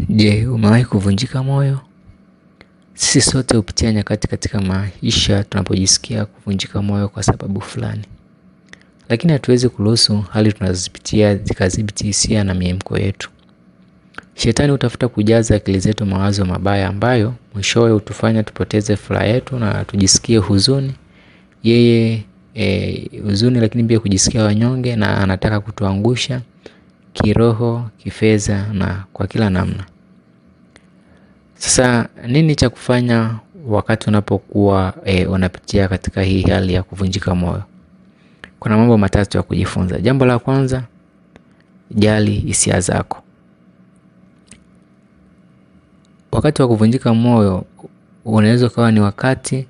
Je, umewahi kuvunjika moyo? Sisi sote hupitia nyakati katika maisha tunapojisikia kuvunjika moyo kwa sababu fulani. Lakini hatuwezi kuruhusu hali tunazozipitia zikadhibiti hisia na miemko yetu. Shetani hutafuta kujaza akili zetu mawazo mabaya ambayo mwishowe hutufanya tupoteze furaha yetu na tujisikie huzuni. Huzuni, lakini pia kujisikia wanyonge, na anataka kutuangusha kiroho, kifedha na kwa kila namna. Sasa nini cha kufanya wakati unapokuwa unapitia katika hii hali ya kuvunjika moyo? Kuna mambo matatu ya kujifunza. Jambo la kwanza, jali hisia zako. Wakati wa kuvunjika moyo unaweza kuwa ni wakati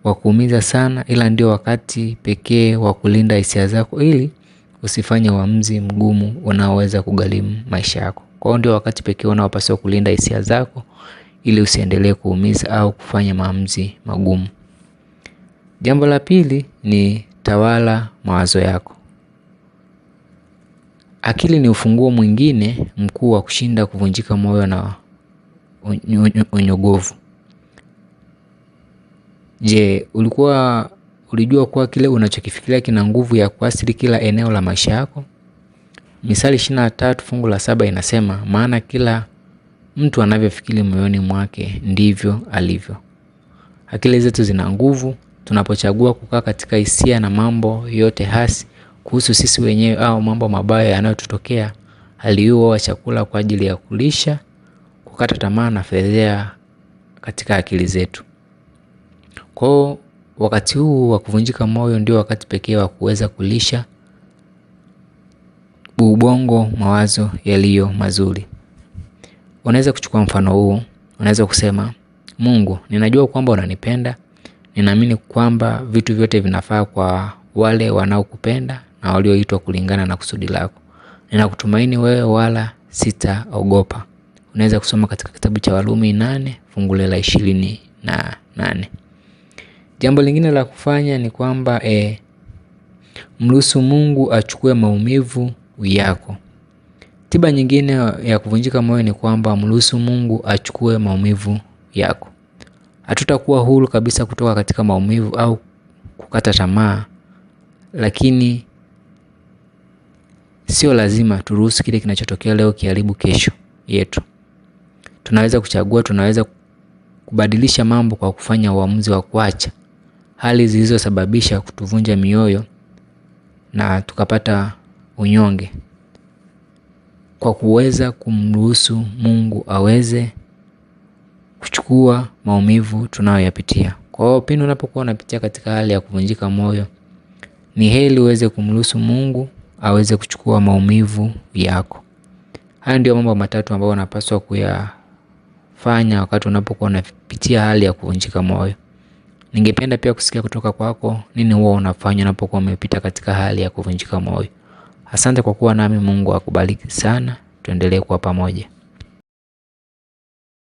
wa kuumiza sana, ila ndio wakati pekee wa kulinda hisia zako ili usifanye uamuzi mgumu unaoweza kugharimu maisha yako. Kwa hiyo ndio wakati pekee unaopaswa kulinda hisia zako ili usiendelee kuumiza au kufanya maamuzi magumu. Jambo la pili ni tawala mawazo yako. Akili ni ufunguo mwingine mkuu wa kushinda kuvunjika moyo na unyogovu. Je, ulijua kuwa kile unachokifikiria kina nguvu ya kuathiri kila eneo la maisha yako? Mithali 23 fungu la 7 inasema, maana kila mtu anavyofikiri moyoni mwake ndivyo alivyo. Akili zetu zina nguvu tunapochagua kukaa katika hisia na mambo yote hasi kuhusu sisi wenyewe au mambo mabaya yanayotutokea. Hali hiyo huwa chakula kwa ajili ya kulisha kukata tamaa na fedheha katika akili zetu. Kwa wakati huu wa kuvunjika moyo ndio wakati pekee wa kuweza kulisha ubongo mawazo yaliyo mazuri. Unaweza kuchukua mfano huu, unaweza kusema, Mungu, ninajua kwamba unanipenda, ninaamini kwamba vitu vyote vinafaa kwa wale wanaokupenda na walioitwa kulingana na kusudi lako. Ninakutumaini wewe wala sitaogopa. Unaweza kusoma katika kitabu cha Warumi 8 fungu la 28. Jambo lingine la kufanya ni kwamba mruhusu Mungu achukue maumivu yako. Tiba nyingine ya kuvunjika moyo ni kwamba mruhusu Mungu achukue maumivu yako. Hatutakuwa huru kabisa kutoka katika maumivu au kukata tamaa, lakini sio lazima turuhusu kile kinachotokea leo kiharibu kesho yetu. Tunaweza kuchagua, tunaweza kubadilisha mambo kwa kufanya uamuzi wa kuacha hali zilizosababisha kutuvunja mioyo na tukapata unyonge, kwa kuweza kumruhusu Mungu aweze kuchukua maumivu tunayoyapitia. Kwa hiyo pindi unapokuwa unapitia katika hali ya kuvunjika moyo, ni heri uweze kumruhusu Mungu aweze kuchukua maumivu yako. Haya ndio mambo matatu ambayo unapaswa kuyafanya wakati unapokuwa unapitia hali ya kuvunjika moyo. Ningependa pia kusikia kutoka kwako nini huwa unafanya unapokuwa umepita katika hali ya kuvunjika moyo. Asante kwa kuwa nami. Mungu akubariki sana. Tuendelee kuwa pamoja.